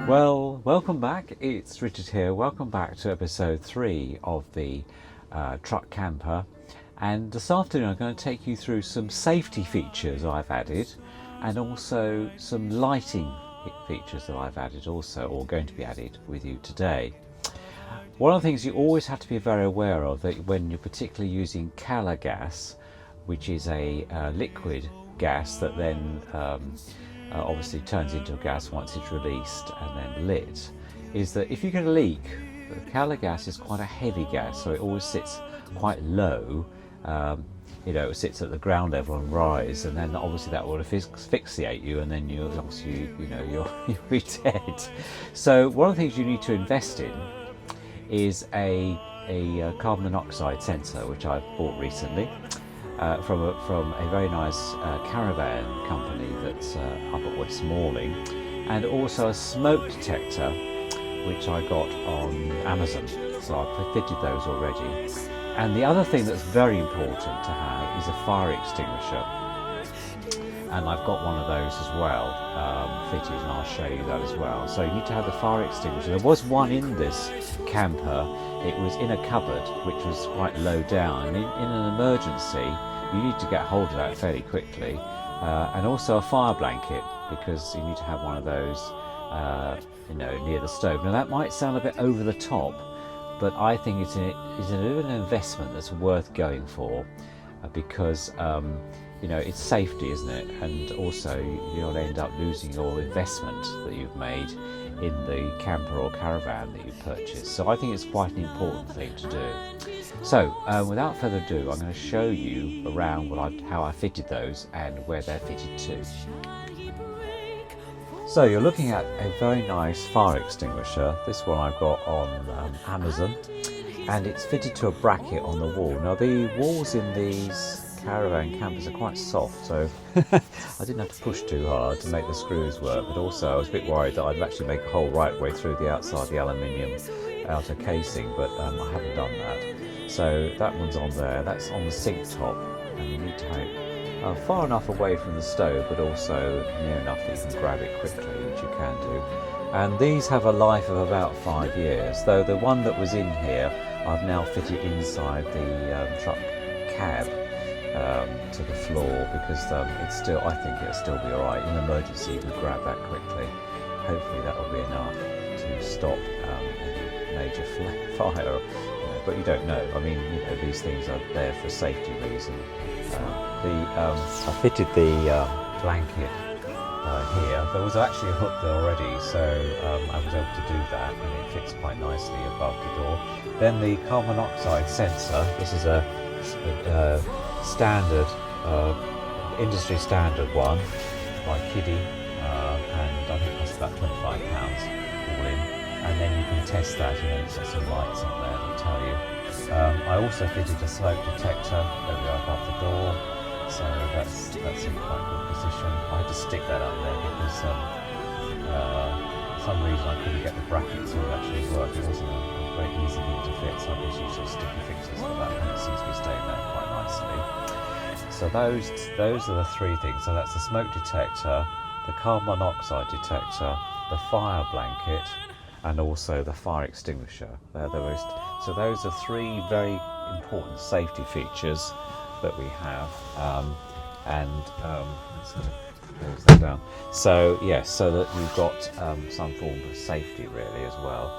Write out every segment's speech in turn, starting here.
Well, welcome back. It's Richard here. Welcome back to episode 3 of the Truckcamper. And this afternoon I'm going to take you through some safety features I've added and also some lighting features that I've added also, or going to be added with you today. One of the things you always have to be very aware of that when you're particularly using cala gas, which is a liquid gas that then obviously turns into a gas once it's released and then lit, is that if you get a leak, the cala gas is quite a heavy gas, so it always sits quite low. It sits at the ground level and rise, and then obviously that will asphyxiate you, and then you'll be dead. So one of the things you need to invest in is a carbon monoxide sensor, which I've bought recently. From a very nice caravan company that's up at West Malling, and also a smoke detector which I got on Amazon, so I've fitted those already. And the other thing that's very important to have is a fire extinguisher, and I've got one of those as well fitted, and I'll show you that as well. So you need to have the fire extinguisher. There was one in this camper. It was in a cupboard which was quite low down, and in an emergency you need to get hold of that fairly quickly, and also a fire blanket, because you need to have one of those near the stove. Now that might sound a bit over the top, but I think it's an investment that's worth going for, because it's safety, isn't it? And also you'll end up losing your investment that you've made in the camper or caravan that you purchased. So I think it's quite an important thing to do. So without further ado, I'm going to show you around how I fitted those and where they're fitted to. So you're looking at a very nice fire extinguisher. This one I've got on Amazon, and it's fitted to a bracket on the wall. Now the walls in these caravan campers are quite soft, so I didn't have to push too hard to make the screws work, but also I was a bit worried that I'd actually make a hole right way through the outside, the aluminium outer casing, but I haven't done that. So that one's on there. That's on the sink top, and you need to have it far enough away from the stove, but also near enough that you can grab it quickly, which you can do. And these have a life of about 5 years, though the one that was in here I've now fitted inside the truck cab to the floor, because I think it'll still be alright. In an emergency you can grab that quickly. Hopefully that will be enough to stop any major fire. But you don't know. I mean, these things are there for safety reasons. I fitted the blanket here. There was actually a hook there already, so I was able to do that, and it fits quite nicely above the door. Then the carbon monoxide sensor. This is a standard, industry standard one by Kiddie, and I think it costs about £25 all in. And then you can test that, it's got some lights on there that'll tell you. I also fitted a smoke detector over above the door, so that's in quite good position. I had to stick that up there because for some reason I couldn't get the bracket to actually work. It wasn't a very easy thing to fit, so I've just used some sticky fixes for that, and it seems to be staying there quite nicely. So those are the three things. So that's the smoke detector, the carbon monoxide detector, the fire blanket, and also the fire extinguisher. So those are three very important safety features that we have, let's close that down. So yes, so that you've got some form of safety really as well,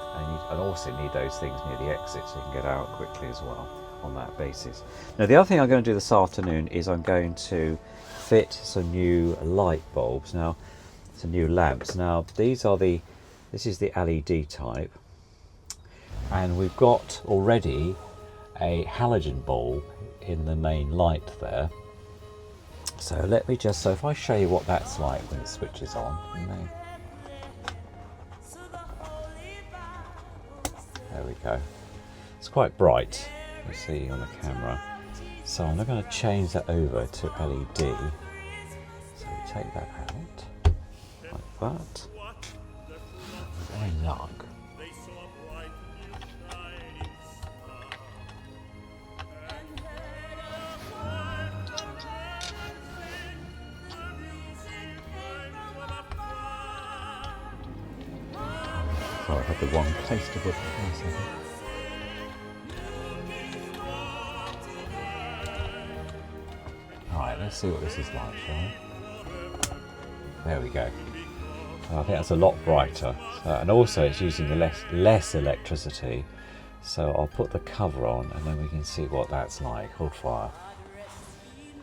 and also need those things near the exit so you can get out quickly as well on that basis. Now the other thing I'm going to do this afternoon is I'm going to fit some new light bulbs. Now, some new lamps. Now this is the LED type, and we've got already a halogen bulb in the main light there. So if I show you what that's like when it switches on. There we go. It's quite bright, you see on the camera. So I'm not going to change that over to LED. So we take that out like that. Very long. Sorry, I had the wrong place to put it. Alright, let's see what this is like, shall we? There we go. I think that's a lot brighter. And also it's using the less electricity. So I'll put the cover on and then we can see what that's like. Hold fire.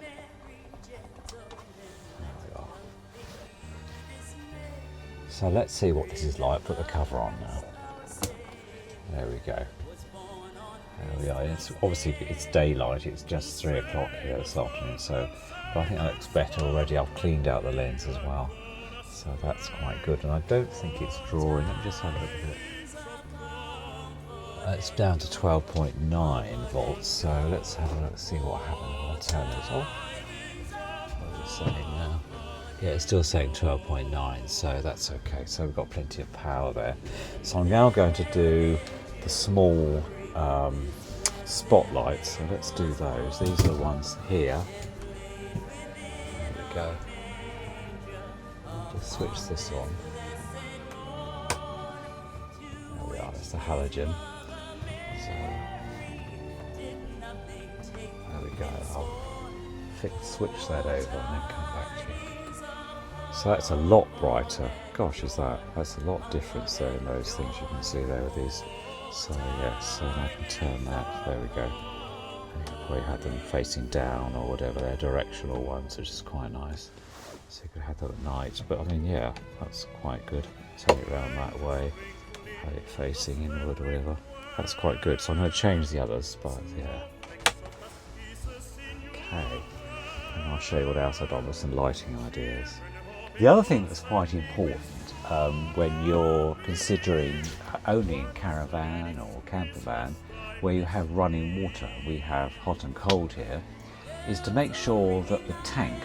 There we are. So let's see what this is like. Put the cover on now. There we go. There we are. Obviously it's daylight. It's just 3 o'clock here this afternoon. So but I think that looks better already. I've cleaned out the lens as well. So that's quite good. And I don't think it's drawing. Let me just have a look at it. It's down to 12.9 volts, so let's have a look, see what happens. I'll turn this off. What is it saying now? Yeah, it's still saying 12.9, so that's okay. So we've got plenty of power there. So I'm now going to do the small spotlights, so let's do those. These are the ones here. There we go. I'll just switch this on. There we are, that's the halogen. So, there we go. I'll switch that over and then come back to it. So that's a lot brighter. Gosh, that's a lot of difference there in those things you can see there with these. So yes, so I can turn that. There we go. And you can probably have them facing down or whatever. They're directional ones, which is quite nice. So you could have that at night. But I mean, yeah, that's quite good. Turn it around that way. Have it facing inward or whatever. That's quite good. So I'm going to change the others, but yeah. Okay. And I'll show you what else I've done with some lighting ideas. The other thing that's quite important when you're considering owning a caravan or camper van where you have running water, we have hot and cold here, is to make sure that the tank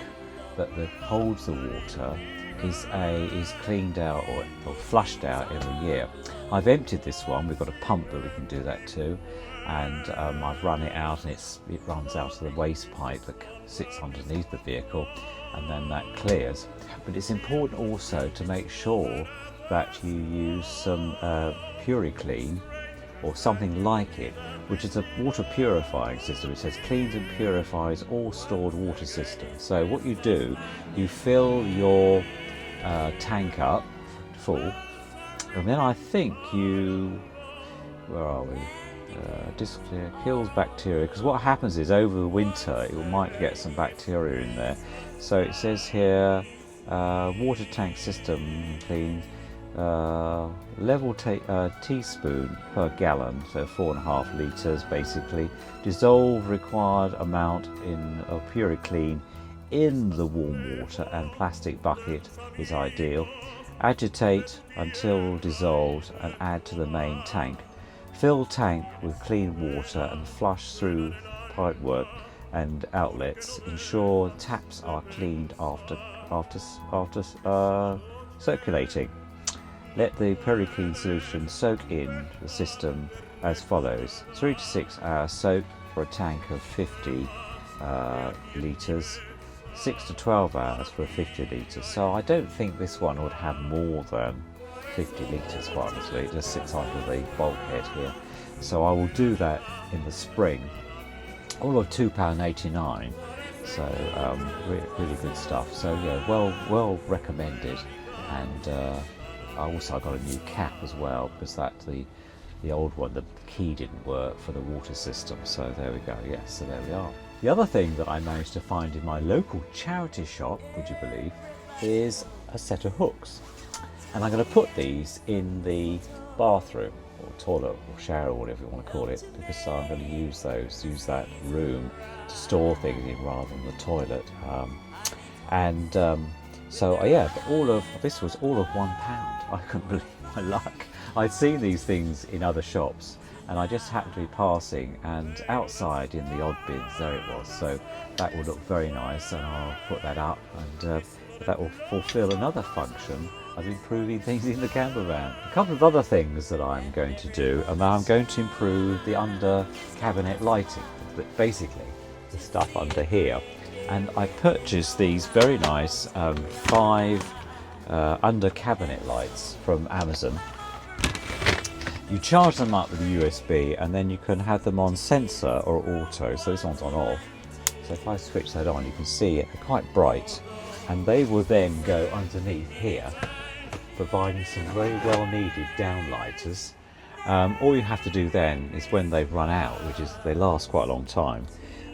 that holds the water is cleaned out or flushed out every year. I've emptied this one. We've got a pump that we can do that too, and I've run it out, and it runs out of the waste pipe that sits underneath the vehicle, and then that clears. But it's important also to make sure that you use some PuriClean or something like it, which is a water purifying system. It says cleans and purifies all stored water systems. So what you do, you fill your tank up full, and then I think where are we? Disclear kills bacteria, because what happens is over the winter it might get some bacteria in there. So it says here water tank system clean, level teaspoon per gallon, so 4.5 litres basically. Dissolve required amount of PuriClean in the warm water, and plastic bucket is ideal. Agitate until dissolved and add to the main tank. Fill tank with clean water and flush through pipework and outlets. Ensure taps are cleaned after circulating. Let the PuriClean solution soak in the system as follows: 3 to 6 hours soak for a tank of 50 litres, 6 to 12 hours for a 50 litres. So I don't think this one would have more than 50 litres, quite honestly. It just sits under the bulkhead here. So I will do that in the spring. All of £2.89. So really good stuff. So yeah, well recommended. And I got a new cap as well, because the old one, the key didn't work for the water system. So there we go. Yes, so there we are. The other thing that I managed to find in my local charity shop, would you believe, is a set of hooks. And I'm going to put these in the bathroom or toilet or shower or whatever you want to call it, because I'm going to use that room to store things in rather than the toilet. So yeah, but this was all of £1. I couldn't believe my luck. I'd seen these things in other shops, and I just happened to be passing, and outside in the odd bins there it was. So that will look very nice, and I'll put that up, and that will fulfil another function of improving things in the camper van. A couple of other things that I'm going to do, and I'm going to improve the under cabinet lighting, basically the stuff under here. And I purchased these very nice 5 under cabinet lights from Amazon. you charge them up with a USB, and then you can have them on sensor or auto. So this one's on off. So if I switch that on, you can see it, they're quite bright, and they will then go underneath here, providing some very well needed downlighters. All you have to do then is, when they've run out, which is they last quite a long time,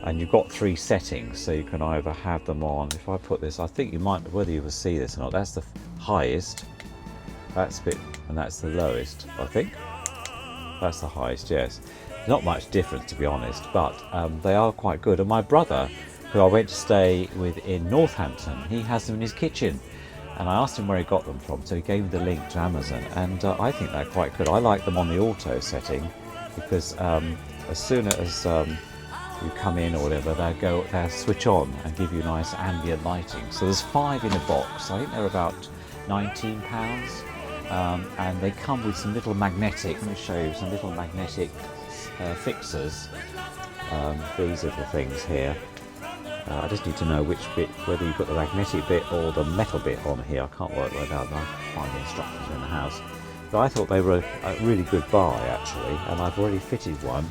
and you've got 3 settings, so you can either have them on, if I put this, I think you might, whether you will see this or not, that's the highest, that's a bit, and that's the lowest, I think. That's the highest, yes. Not much difference, to be honest, but they are quite good. And my brother, who I went to stay with in Northampton, he has them in his kitchen. And I asked him where he got them from, so he gave me the link to Amazon, and I think they're quite good. I like them on the auto setting, because as soon as you come in or whatever, they'll switch on and give you nice ambient lighting. So there's 5 in a box. I think they're about £19, and they come with some little magnetic, let me show you, some little magnetic fixers. These little things here. I just need to know which bit, whether you put the magnetic bit or the metal bit on here. I can't work that out. I find the instructions in the house. But I thought they were a really good buy, actually, and I've already fitted one.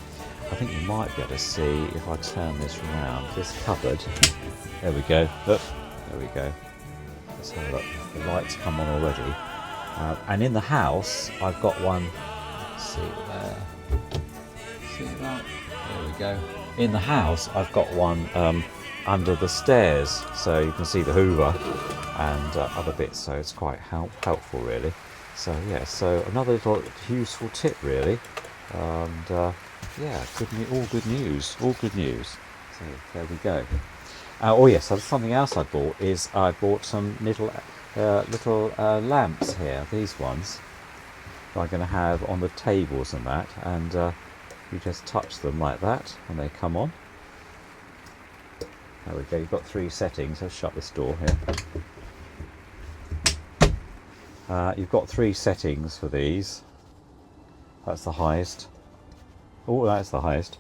I think you might be able to see if I turn this round. This cupboard. There we go. Look. There we go. Let's have a look. The lights come on already. And in the house, I've got one. Let's see there. See that? There we go. In the house, I've got one under the stairs, so you can see the Hoover and other bits. So it's quite helpful, really. So yeah. So another little useful tip, really. And yeah, all good news. All good news. So there we go. Oh yes, so something else I bought is I bought some little lamps here. These ones that I'm going to have on the tables and that, and you just touch them like that, and they come on. There we go. You've got 3 settings. Let's shut this door here. You've got 3 settings for these. That's the highest. Oh, that's the highest.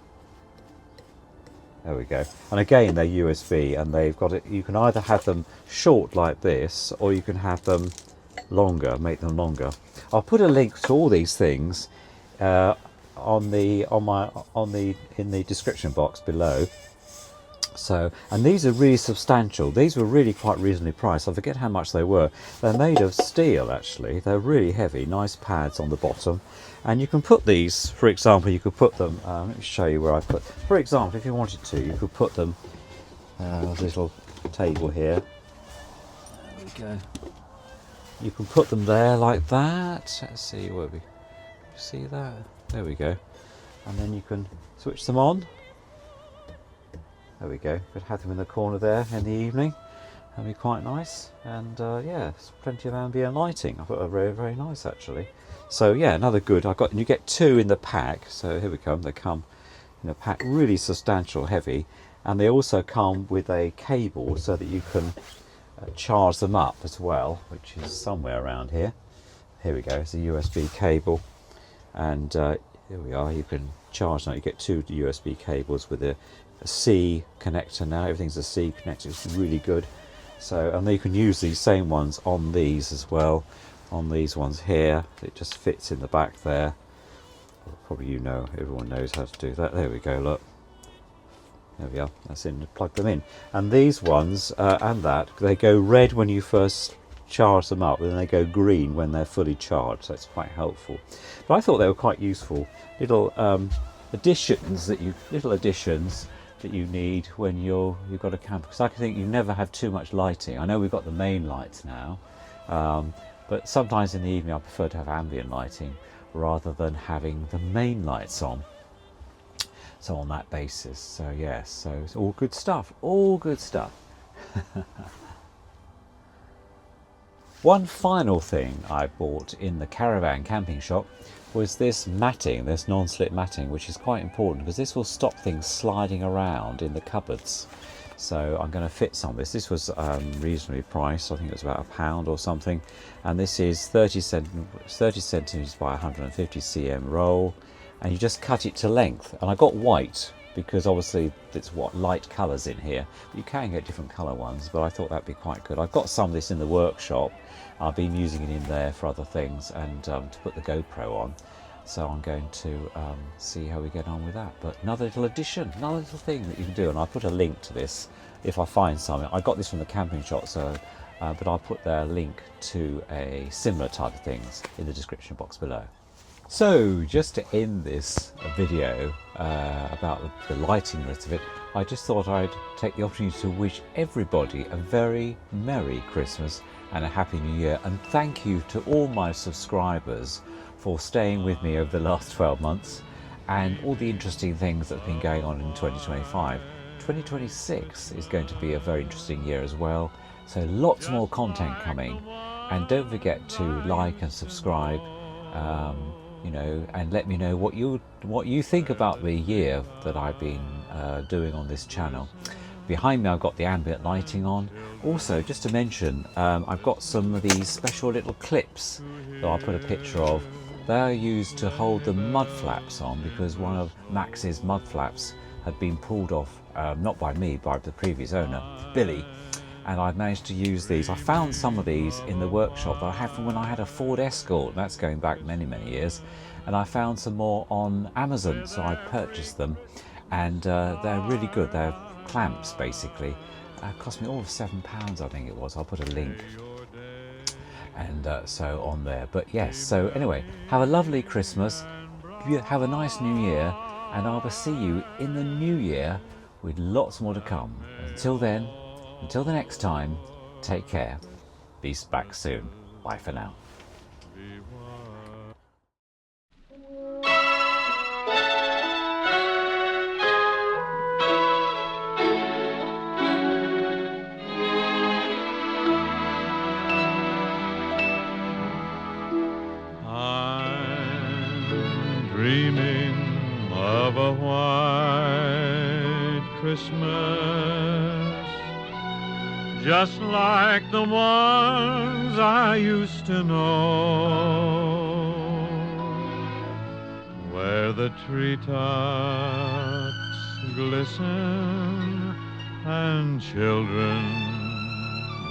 There we go. And again, they're USB, and they've got it. You can either have them short like this, or you can have them longer. Make them longer. I'll put a link to all these things in the description box below. So, and these are really substantial. These were really quite reasonably priced. I forget how much they were. They're made of steel, actually. They're really heavy. Nice pads on the bottom. And you can put these, for example, you could put them, let me show you where I put, for example, if you wanted to, you could put them, there's a little table here. There we go. You can put them there like that. Let's see, where we, see that? There we go. And then you can switch them on. There we go. Could have them in the corner there in the evening. That'd be quite nice. And yeah, there's plenty of ambient lighting. I thought they were very, very nice, actually. So yeah, another good. And you get 2 in the pack. So here we come. They come in a pack, really substantial, heavy, and they also come with a cable so that you can charge them up as well, which is somewhere around here. Here we go. It's a USB cable, and here we are. You can charge now. You get 2 USB cables with a C connector now. Everything's a C connector. It's really good. So, and you can use these same ones on these as well. On these ones here, it just fits in the back there. Probably everyone knows how to do that. There we go. Look. There we are. That's in. Plug them in. And these ones and that, they go red when you first charge them up, and then they go green when they're fully charged. So it's quite helpful. But I thought they were quite useful. Little additions that you need when you've got a camper, because I think you never have too much lighting. I know we've got the main lights now, but sometimes in the evening I prefer to have ambient lighting rather than having the main lights on. So on that basis, so yes, so it's all good stuff, all good stuff. One final thing I bought in the caravan camping shop was this matting, this non-slip matting, which is quite important because this will stop things sliding around in the cupboards. So I'm going to fit some of this. This was reasonably priced. I think it was about £1 or something. And this is 30 centimetres by 150 cm roll. And you just cut it to length. And I got white because obviously it's light colours in here. But you can get different colour ones, but I thought that'd be quite good. I've got some of this in the workshop. I've been using it in there for other things and to put the GoPro on. So I'm going to see how we get on with that. But another little addition, another little thing that you can do, and I'll put a link to this if I find something. I got this from the camping shop, so but I'll put their link to a similar type of things in the description box below. So just to end this video about the lighting bit of it, I just thought I'd take the opportunity to wish everybody a very Merry Christmas and a Happy New Year, and thank you to all my subscribers for staying with me over the last 12 months and all the interesting things that have been going on in 2025. 2026 is going to be a very interesting year as well, so lots more content coming, and don't forget to like and subscribe, you know, and let me know what you think about the year that I've been doing on this channel. Behind me I've got the ambient lighting on. Also, just to mention, I've got some of these special little clips that I'll put a picture of. They're used to hold the mud flaps on, because one of Max's mud flaps had been pulled off, not by me, by the previous owner, Billy, and I've managed to use these. I found some of these in the workshop that I had from when I had a Ford Escort. That's going back many years, and I found some more on Amazon, so I purchased them, and they're really good. They're clamps basically. Cost me all of £7, I think it was. I'll put a link and so on there. But yes, so anyway, have a lovely Christmas, have a nice New Year, and I will see you in the new year with lots more to come. Until then, until the next time, take care. Be back soon. Bye for now. Dreaming of a white Christmas, just like the ones I used to know, where the treetops glisten and children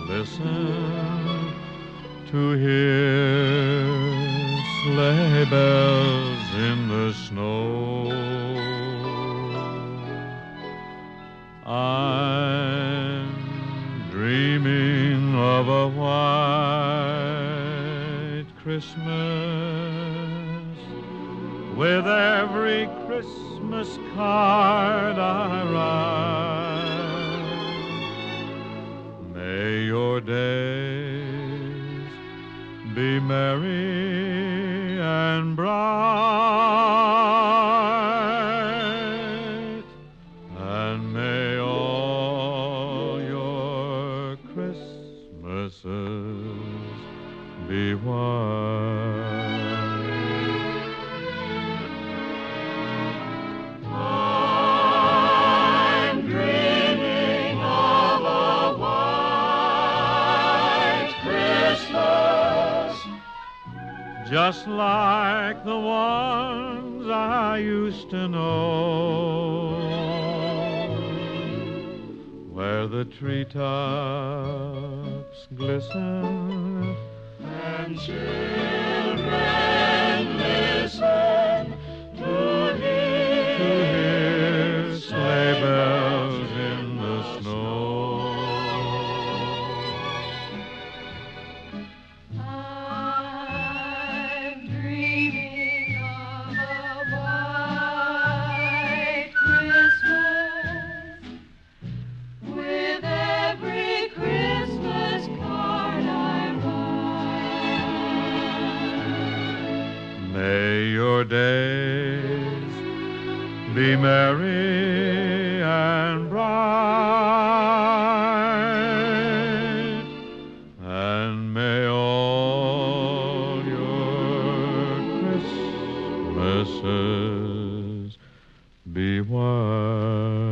listen to hear sleigh bells in the snow. I'm dreaming of a white Christmas, with every Christmas card I write. May your days be merry and bright, and may all your Christmases be white. I'm dreaming of a white Christmas, just like the ones I used to know, where the treetops glisten and children listen to hear sleigh bells in the snow. May your days be merry and bright, and may all your Christmases be white.